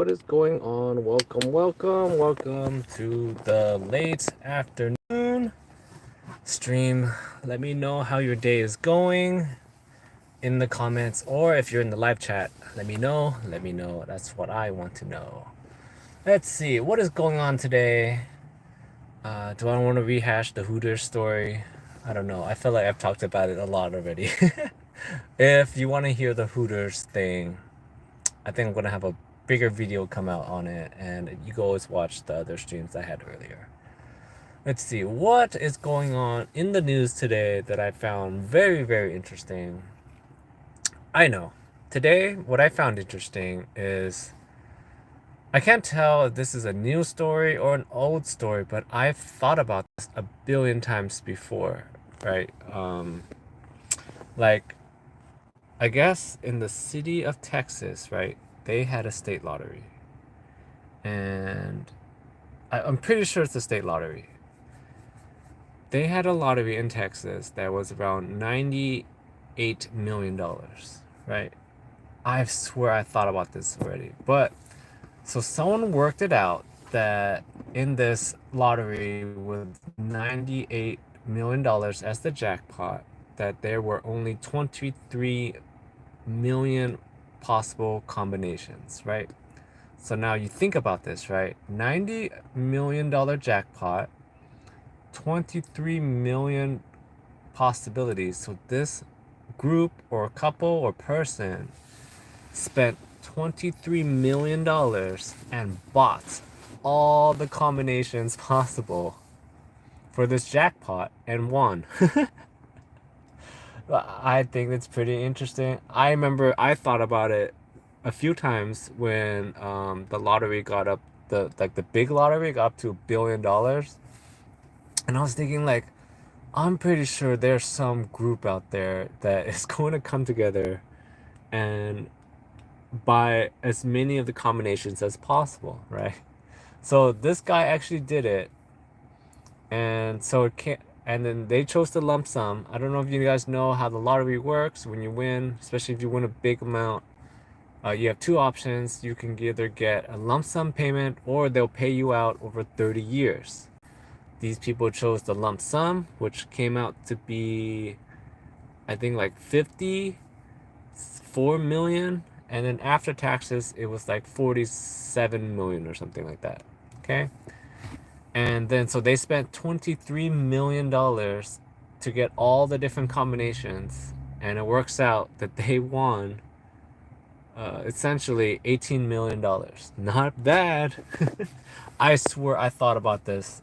what is going on? Welcome to the late afternoon stream. Let me know how your day is going in the comments, or if you're in the live chat, let me know. That's what I want to know. Let's see, what is going on today? Do I want to rehash the Hooters story? I don't know. I feel like I've talked about it a lot already. If you want to hear the Hooters thing, I think I'm gonna have a bigger video come out on it, and you can always watch the other streams I had earlier. Let's see, what is going on in the news today that I found very, very interesting. I know. Today, what I found interesting is I can't tell if this is a new story or an old story, but I've thought about this a billion times before, right? Like, I guess in the city of Texas, right, they had a state lottery. And I'm pretty sure it's a state lottery. They had a lottery in Texas that was around $98 million, right? I swear I thought about this already. But so someone worked it out that in this lottery with $98 million as the jackpot, that there were only 23 million possible combinations, right? So now you think about this, right? $90 million jackpot, 23 million possibilities. So this group or couple or person spent $23 million and bought all the combinations possible for this jackpot and won. I think that's pretty interesting. I remember I thought about it a few times when the lottery got up, the big lottery got up to $1 billion, and I was thinking like, I'm pretty sure there's some group out there that is going to come together and buy as many of the combinations as possible, right? So this guy actually did it, and so it can't. And then they chose the lump sum. I don't know if you guys know how the lottery works. When you win, especially if you win a big amount, you have two options. You can either get a lump sum payment or they'll pay you out over 30 years. These people chose the lump sum, which came out to be, I think, like 54 million. And then after taxes, it was like 47 million or something like that. Okay. And then so they spent $23 million to get all the different combinations. And it works out that they won essentially $18 million. Not bad. I swear I thought about this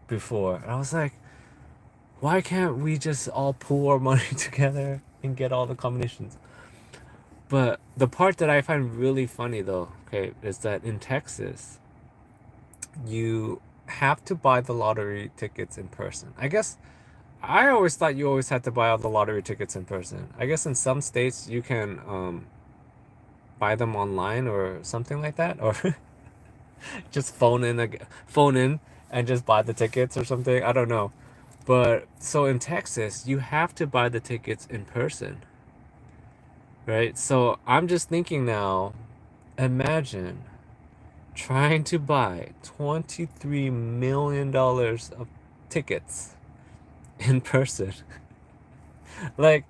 before. I was like, why can't we just all pool our money together and get all the combinations? But the part that I find really funny though, okay, is that in Texas, you have to buy the lottery tickets in person. I guess I always thought you always had to buy all the lottery tickets in person. I guess in some states you can buy them online or something like that, or just phone in and just buy the tickets or something. I don't know. But so in Texas, you have to buy the tickets in person, right? So I'm just thinking now, imagine trying to buy $23 million of tickets in person. Like,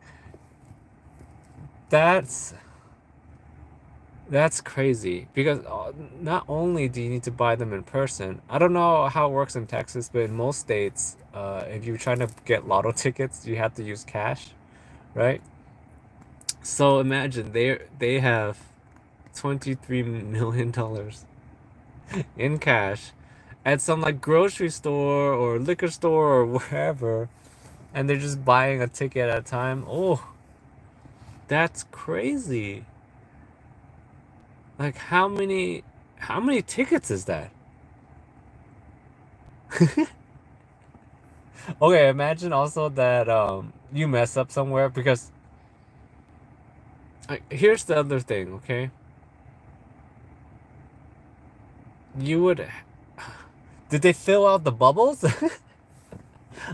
that's crazy because not only do you need to buy them in person. I don't know how it works in Texas, but in most states, if you're trying to get lotto tickets, you have to use cash, right? So imagine they have $23 million in cash at some like grocery store or liquor store or wherever, and they're just buying a ticket at a time. Oh, that's crazy. Like how many tickets is that? Okay, imagine also that you mess up somewhere because here's the other thing, okay? You would did they fill out the bubbles?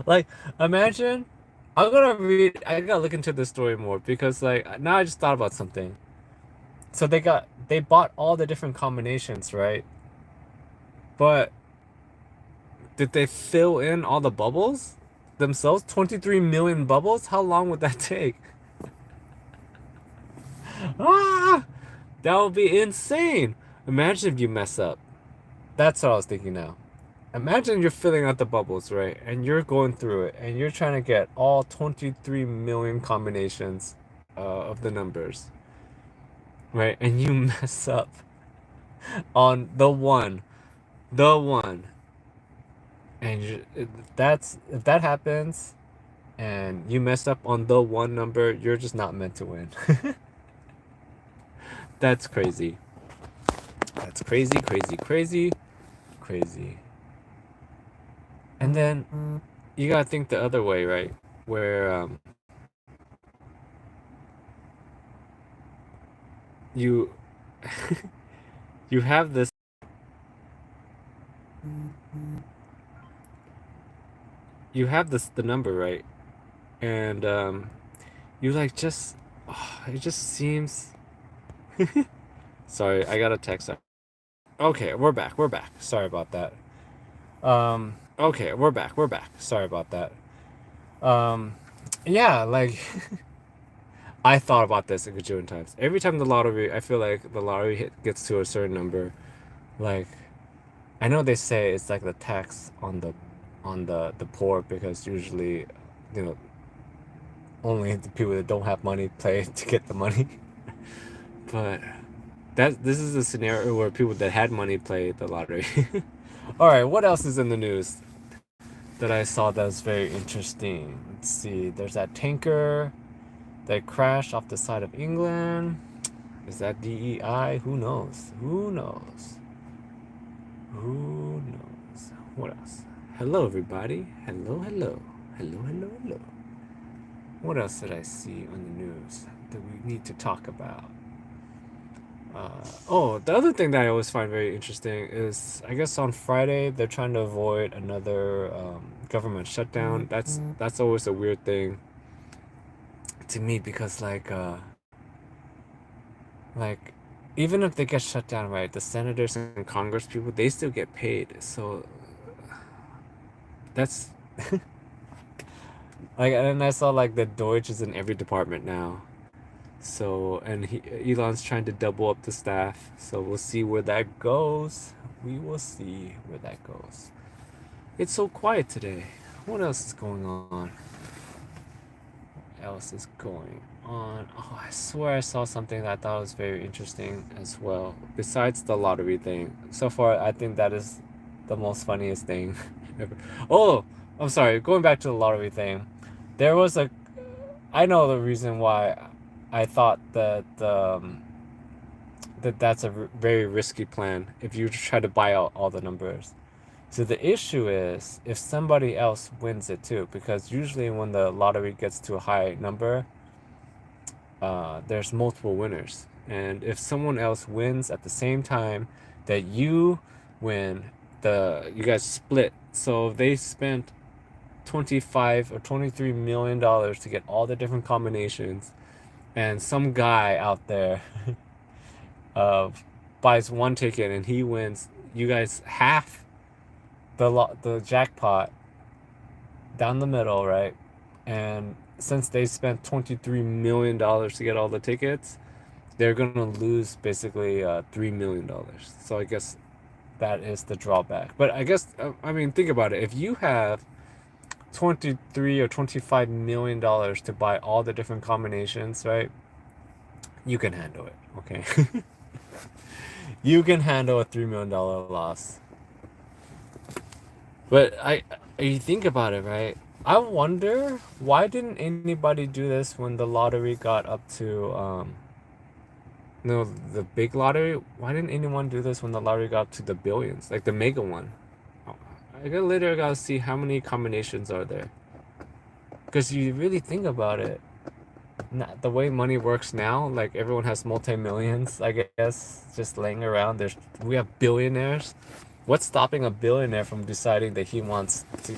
Like imagine I gotta look into this story more because like now I just thought about something. So they bought all the different combinations, right? But did they fill in all the bubbles themselves? 23 million bubbles? How long would that take? Ah, that would be insane. Imagine if you mess up. That's what I was thinking now. Imagine you're filling out the bubbles, right? And you're going through it and you're trying to get all 23 million combinations of the numbers, right? And you mess up on the one. And if that happens and you mess up on the one number, you're just not meant to win. That's crazy. That's crazy, crazy, crazy, crazy. And then you gotta think the other way, right? Where you you have this the number, right? And you like just it just seems sorry, I got a text. Okay, we're back. We're back. Sorry about that. Okay, we're back. We're back. Sorry about that. Um, yeah, like I thought about this a gajillion times. Every time the lottery, I feel like the lottery gets to a certain number. Like I know they say it's like the tax on the poor because usually, you know, only the people that don't have money play to get the money. But this is a scenario where people that had money play the lottery. All right, what else is in the news that I saw that was very interesting? Let's see. There's that tanker that crashed off the side of England. Is that DEI? Who knows? Who knows? Who knows? What else? Hello, everybody. Hello, hello. Hello, hello, hello. What else did I see on the news that we need to talk about? Oh, the other thing that I always find very interesting is I guess on Friday they're trying to avoid another government shutdown. That's always a weird thing to me because like even if they get shut down, right, the senators and Congress people they still get paid. So that's like and I saw like the Deutsch is in every department now. So, and Elon's trying to double up the staff. So we'll see where that goes. We will see where that goes. It's so quiet today. What else is going on? What else is going on? Oh, I swear I saw something that I thought was very interesting as well. Besides the lottery thing. So far, I think that is the most funniest thing ever. Oh, I'm sorry. Going back to the lottery thing. There was a I know the reason why I thought that's a very risky plan if you try to buy out all the numbers. So the issue is if somebody else wins it too, because usually when the lottery gets to a high number, there's multiple winners, and if someone else wins at the same time that you win, you guys split. So if they spent 25 or 23 million dollars to get all the different combinations and some guy out there uh, buys one ticket and he wins, you guys half the jackpot down the middle, right? And since they spent $23 million to get all the tickets, they're gonna lose basically $3 million. So I guess that is the drawback. But I guess I mean think about it. If you have 23 or $25 million to buy all the different combinations, right? You can handle it, okay? You can handle a $3 million loss. But you think about it, right? I wonder why didn't anybody do this when the lottery got up to no the big lottery? Why didn't anyone do this when the lottery got up to the billions, like the mega one? I gotta see how many combinations are there. Because you really think about it, the way money works now, like everyone has multi-millions, I guess, just laying around. We have billionaires. What's stopping a billionaire from deciding that he wants to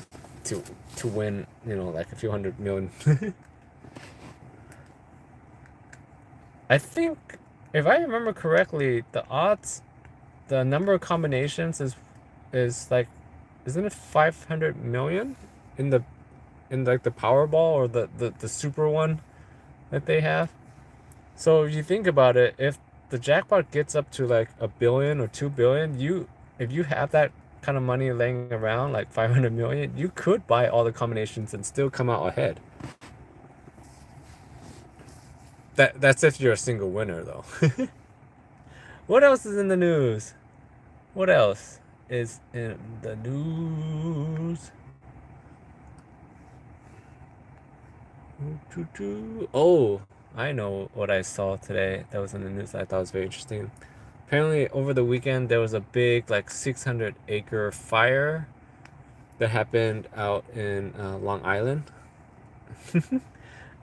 to win, like a few $100 million? I think if I remember correctly, the number of combinations is like, isn't it 500 million in like the Powerball or the super one that they have? So if you think about it, if the jackpot gets up to like 1 billion or 2 billion, if you have that kind of money laying around, like 500 million, you could buy all the combinations and still come out ahead. That's if you're a single winner though. What else is in the news? What else is in the news? Oh, I know what I saw today that was in the news that I thought was very interesting. Apparently, over the weekend, there was a big, like 600-acre fire that happened out in Long Island.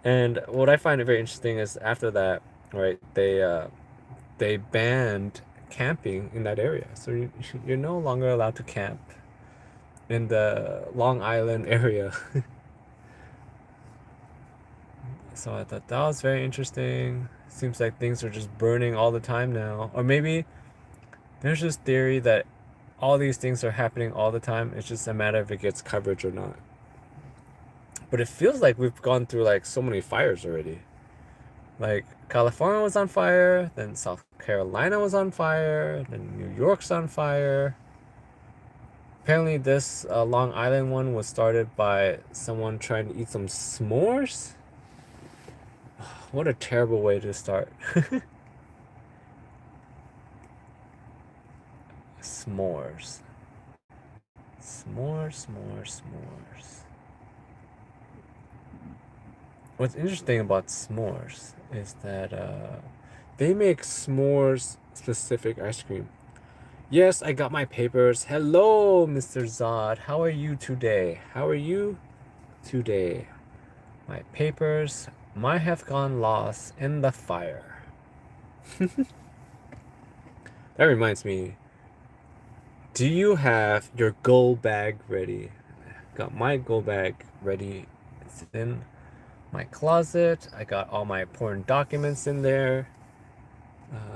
And what I find very interesting is after that, right, they banned camping in that area. So you're no longer allowed to camp in the Long Island area. So I thought that was very interesting. Seems like things are just burning all the time now. Or maybe there's this theory that all these things are happening all the time. It's just a matter if it gets coverage or not. But it feels like we've gone through like so many fires already. Like California was on fire, then South Carolina was on fire, then New York's on fire. Apparently, this Long Island one was started by someone trying to eat some s'mores. What a terrible way to start. S'mores. S'mores, s'mores, s'mores. What's interesting about s'mores is that they make s'mores specific ice cream. Yes, I got my papers. Hello, Mr. Zod. How are you today? How are you today? My papers might have gone lost in the fire. That reminds me. Do you have your go bag ready? Got my go bag ready. It's in my closet. I got all my important documents in there.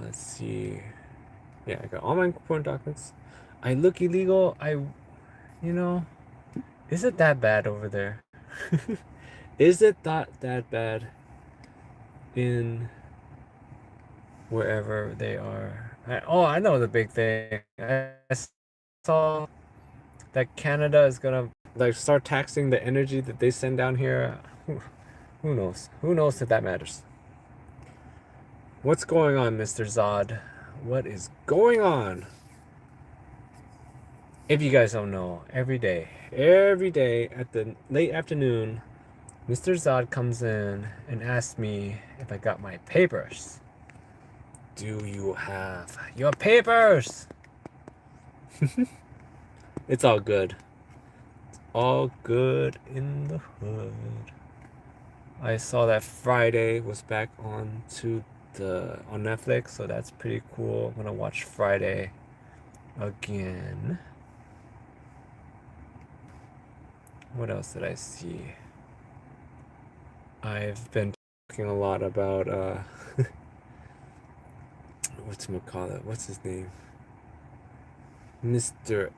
Let's see. Yeah, I got all my important documents. I look illegal. You know, is it that bad over there? Is it that bad in wherever they are? I know the big thing. I saw that Canada is gonna like start taxing the energy that they send down here. Who knows? Who knows if that matters? What's going on, Mr. Zod? What is going on? If you guys don't know, every day at the late afternoon, Mr. Zod comes in and asks me if I got my papers. Do you have your papers? It's all good. It's all good in the hood. I saw that Friday was back on Netflix, so that's pretty cool. I'm gonna watch Friday again. What else did I see? I've been talking a lot about whatchamacallit, what's his name? Mr.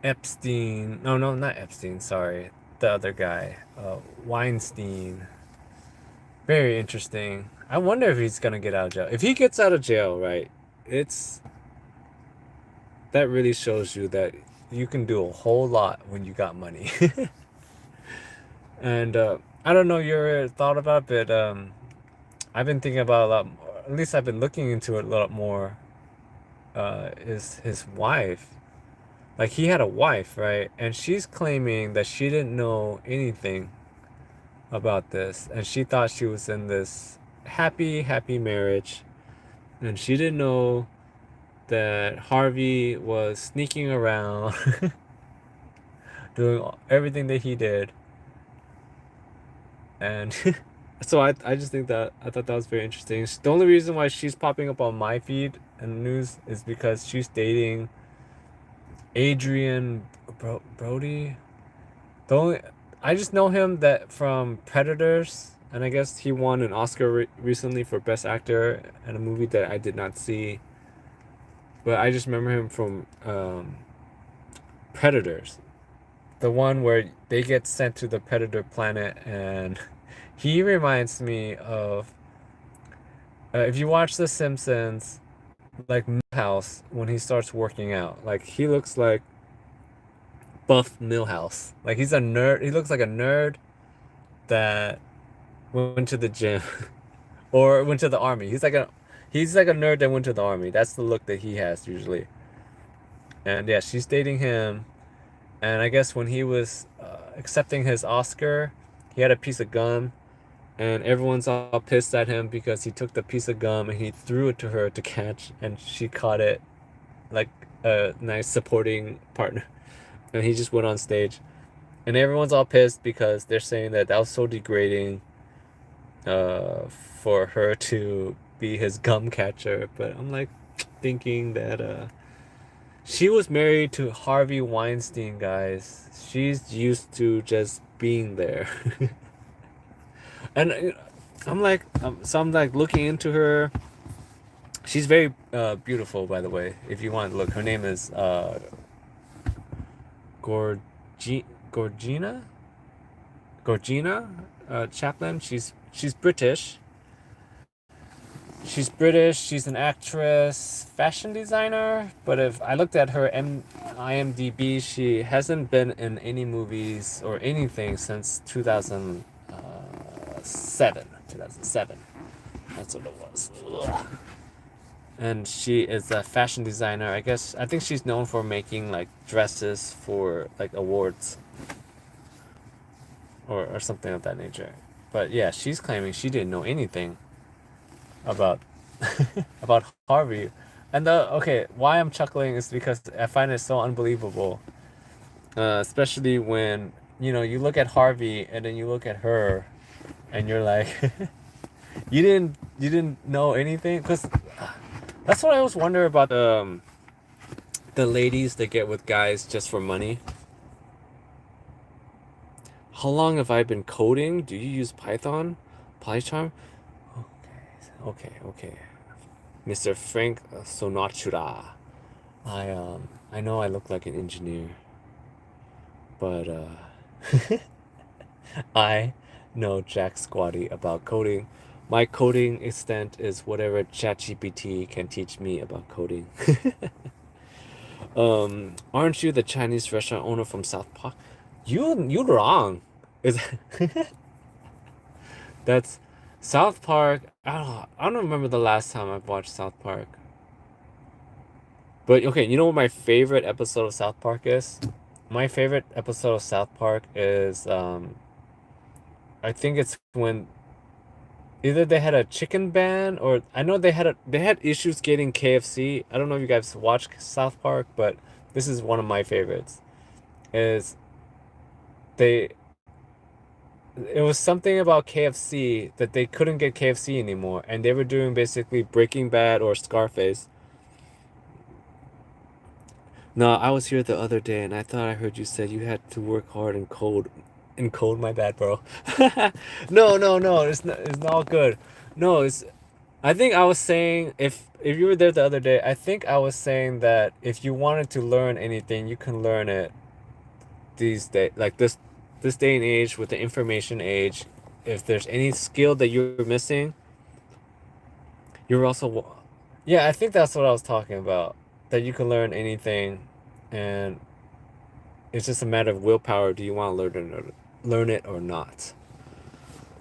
Epstein. No, not Epstein, sorry. The other guy. Weinstein. Very interesting. I wonder if he's gonna get out of jail. If he gets out of jail, right, that really shows you that you can do a whole lot when you got money. And I don't know your thought about it, but I've been thinking about a lot more, at least I've been looking into it a lot more, is his wife. Like he had a wife, right? And she's claiming that she didn't know anything about this, and she thought she was in this happy marriage, and she didn't know that Harvey was sneaking around doing everything that he did. And so I just think that I thought that was very interesting. The only reason why she's popping up on my feed and news is because she's dating Adrian Brody. The only I just know him that from Predators. and I guess he won an Oscar recently for Best Actor in a movie that I did not see, but I just remember him from Predators, the one where they get sent to the Predator planet, and he reminds me of if you watch The Simpsons, like Milhouse when he starts working out, like he looks like buff Milhouse, like he's a nerd. He looks like a nerd that went to the gym or went to the army. He's like a nerd that went to the army. That's the look that he has usually. And yeah, she's dating him. And I guess when he was accepting his Oscar, he had a piece of gum, and everyone's all pissed at him because he took the piece of gum and he threw it to her to catch, and she caught it like a nice supporting partner. And he just went on stage, and everyone's all pissed because they're saying that that was so degrading for her to be his gum catcher. But I'm like thinking that she was married to Harvey Weinstein, guys. She's used to just being there. And I'm like looking into her. She's very beautiful, by the way. If you want to look, her name is Gorgi Gorgina Gorgina Chaplin. She's British. She's British. She's an actress, fashion designer. But if I looked at her IMDb, she hasn't been in any movies or anything since 2007. 2007. That's what it was. Ugh. And she is a fashion designer. I think she's known for making like dresses for like awards or something of that nature. But yeah, she's claiming she didn't know anything about about Harvey. And why I'm chuckling is because I find it so unbelievable. Especially when, you look at Harvey and then you look at her and you're like you didn't know anything, because that's what I always wonder about the ladies that get with guys just for money. How long have I been coding? Do you use Python? PyCharm? Okay. Mr. Frank Sonatura. I know I look like an engineer, but I know jack squatty about coding. My coding extent is whatever ChatGPT can teach me about coding. Aren't you the Chinese restaurant owner from South Park? You wrong. Is That's South Park. I don't remember the last time I've watched South Park. But okay, you know what my favorite episode of South Park is? My favorite episode of South Park is I think it's when either they had a chicken ban, or I know they had issues getting KFC. I don't know if you guys watch South Park, but this is one of my favorites. Is they it was something about KFC that they couldn't get KFC anymore, and they were doing basically Breaking Bad or Scarface. No, I was here the other day and I thought I heard you said you had to work hard and code. In code, my bad, bro. No. It's not all good. No, it's. I think I was saying, if you were there the other day, I think I was saying that if you wanted to learn anything, you can learn it these days, like this day and age with the information age. If there's any skill that you're missing, you're also. Yeah, I think that's what I was talking about. That you can learn anything, and it's just a matter of willpower. Do you want to learn it or not?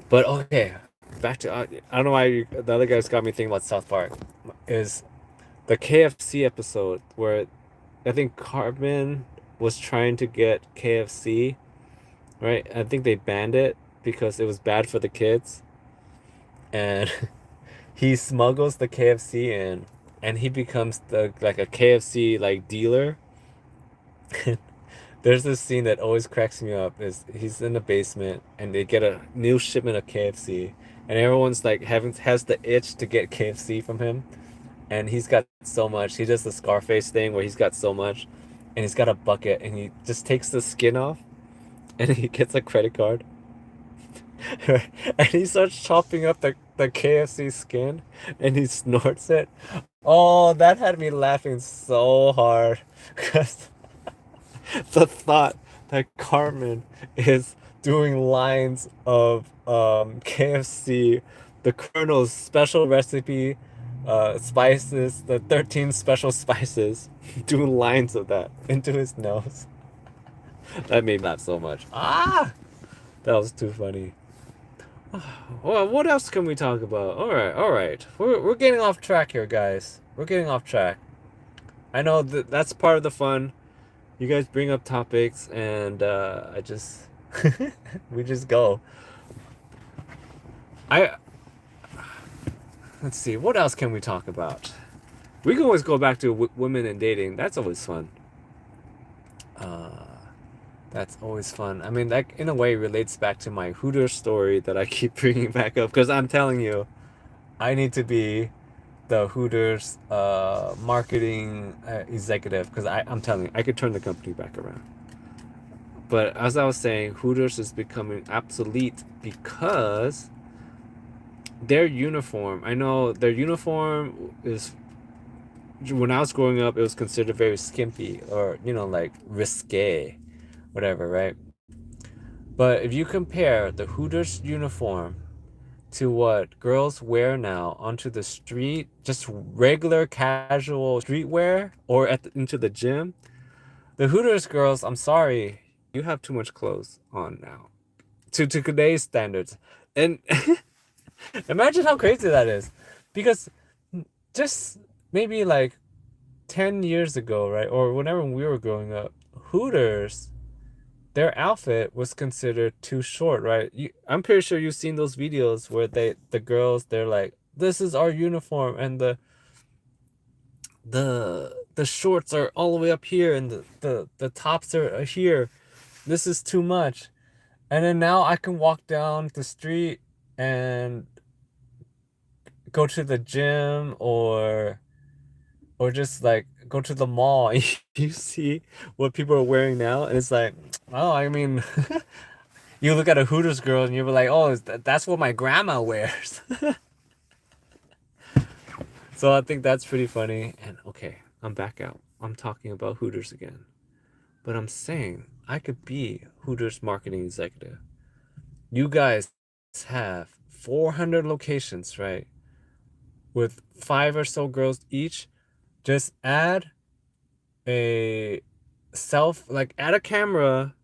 But okay, back to I don't know why the other guys got me thinking about South Park. Is the KFC episode where I think Cartman was trying to get KFC, right? I think they banned it because it was bad for the kids, and he smuggles the KFC in, and he becomes like a KFC like dealer. There's this scene that always cracks me up is he's in the basement and they get a new shipment of KFC, and everyone's like having has the itch to get KFC from him, and he's got so much. He does the Scarface thing where he's got so much, and he's got a bucket and he just takes the skin off, and he gets a credit card, Right? And he starts chopping up the KFC skin and he snorts it. Oh, that had me laughing so hard. Because the thought that Carmen is doing lines of KFC, the Colonel's special recipe, spices, the 13 special spices, doing lines of that into his nose. That made me laugh so much. Ah! That was too funny. Well, what else can we talk about? All right. We're getting off track here, guys. We're getting off track. I know that's part of the fun. You guys bring up topics, and I just we just go. I Let's see. What else can we talk about? We can always go back to women and dating. That's always fun. Uh, that's always fun. I mean, that in a way relates back to my Hooters story that I keep bringing back up because I'm telling you, I need to be the Hooters marketing executive because I'm telling you, I could turn the company back around. But as I was saying, Hooters is becoming obsolete because their uniform, I know their uniform is, when I was growing up, it was considered very skimpy or, like risque, whatever, right? But if you compare the Hooters uniform to what girls wear now onto the street, just regular casual streetwear or into the gym, the Hooters girls, I'm sorry, you have too much clothes on now to today's standards. And imagine how crazy that is. Because just maybe like 10 years ago, right? Or whenever we were growing up, Hooters, their outfit was considered too short, right? I'm pretty sure you've seen those videos where the girls, they're like, this is our uniform, and the shorts are all the way up here, and the tops are here. This is too much. And then now I can walk down the street and go to the gym or just like go to the mall and you see what people are wearing now and it's like, oh, I mean, you look at a Hooters girl and you're like, oh, that's what my grandma wears. So I think that's pretty funny. And okay, I'm back out. I'm talking about Hooters again. But I'm saying I could be Hooters marketing executive. You guys have 400 locations, right? With 5 or so girls each. Just add a add a camera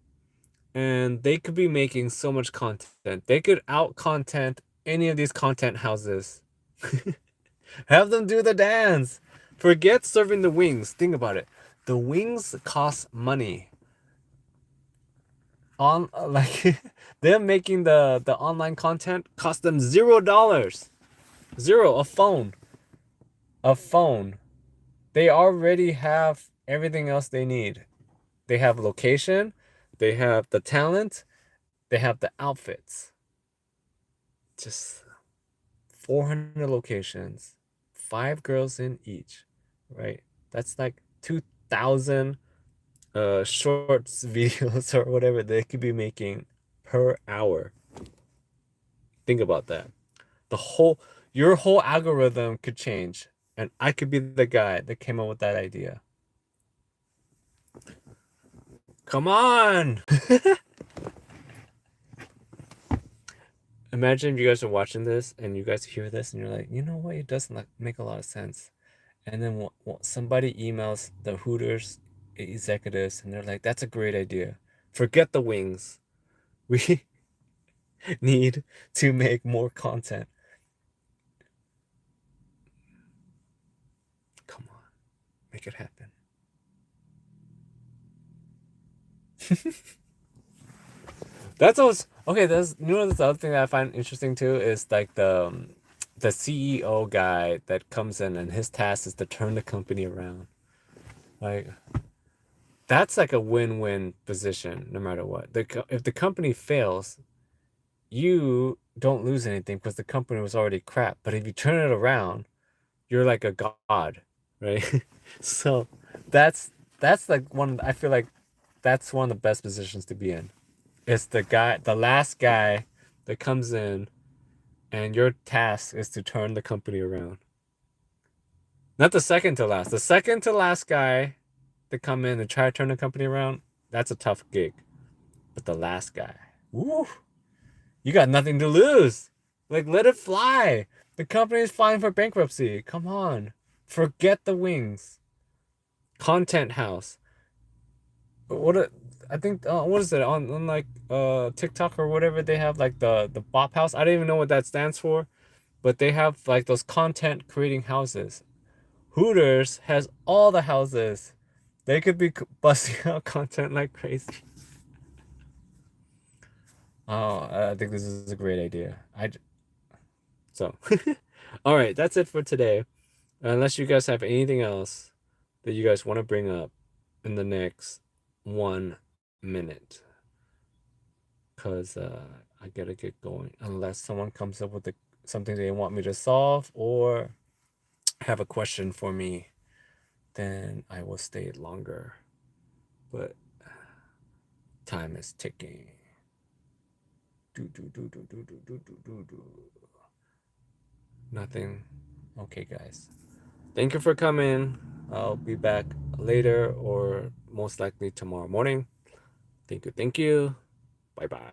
and they could be making so much content. They could out content any of these content houses. Have them do the dance. Forget serving the wings. Think about it. The wings cost money. On like them making the online content cost them $0. Zero. A phone. A phone. They already have everything else they need. They have location, they have the talent, they have the outfits. Just 400 locations, 5 girls in each, right? That's like 2,000 shorts videos or whatever they could be making per hour. Think about that. Your whole algorithm could change, and I could be the guy that came up with that idea. Come on. Imagine if you guys are watching this and you guys hear this and you're like, you know what? It doesn't like make a lot of sense. And then somebody emails the Hooters executives and they're like, that's a great idea. Forget the wings. We need to make more content. Come on, make it happen. That's always okay. That's the other thing that I find interesting too is like the CEO guy that comes in and his task is to turn the company around. Like that's like a win-win position no matter what. If the company fails, you don't lose anything because the company was already crap. But if you turn it around, you're like a god, right? So that's like I feel like that's one of the best positions to be in. It's the last guy that comes in, and your task is to turn the company around. Not the second to last. The second to last guy to come in and try to turn the company around, that's a tough gig. But the last guy, woo, you got nothing to lose. Like, let it fly. The company is filing for bankruptcy. Come on. Forget the wings. Content house. I think what is it on like TikTok or whatever, they have like the Bop House. I don't even know what that stands for, but they have like those content creating houses. Hooters has all the houses. They could be busting out content like crazy. Oh, I think this is a great idea. So, all right, that's it for today. Unless you guys have anything else that you guys want to bring up in the next 1 minute, because I gotta get going. Unless someone comes up with something they want me to solve or have a question for me, then I will stay longer. But time is ticking. Nothing. Okay, guys. Thank you for coming. I'll be back later or most likely tomorrow morning. Thank you. Bye bye.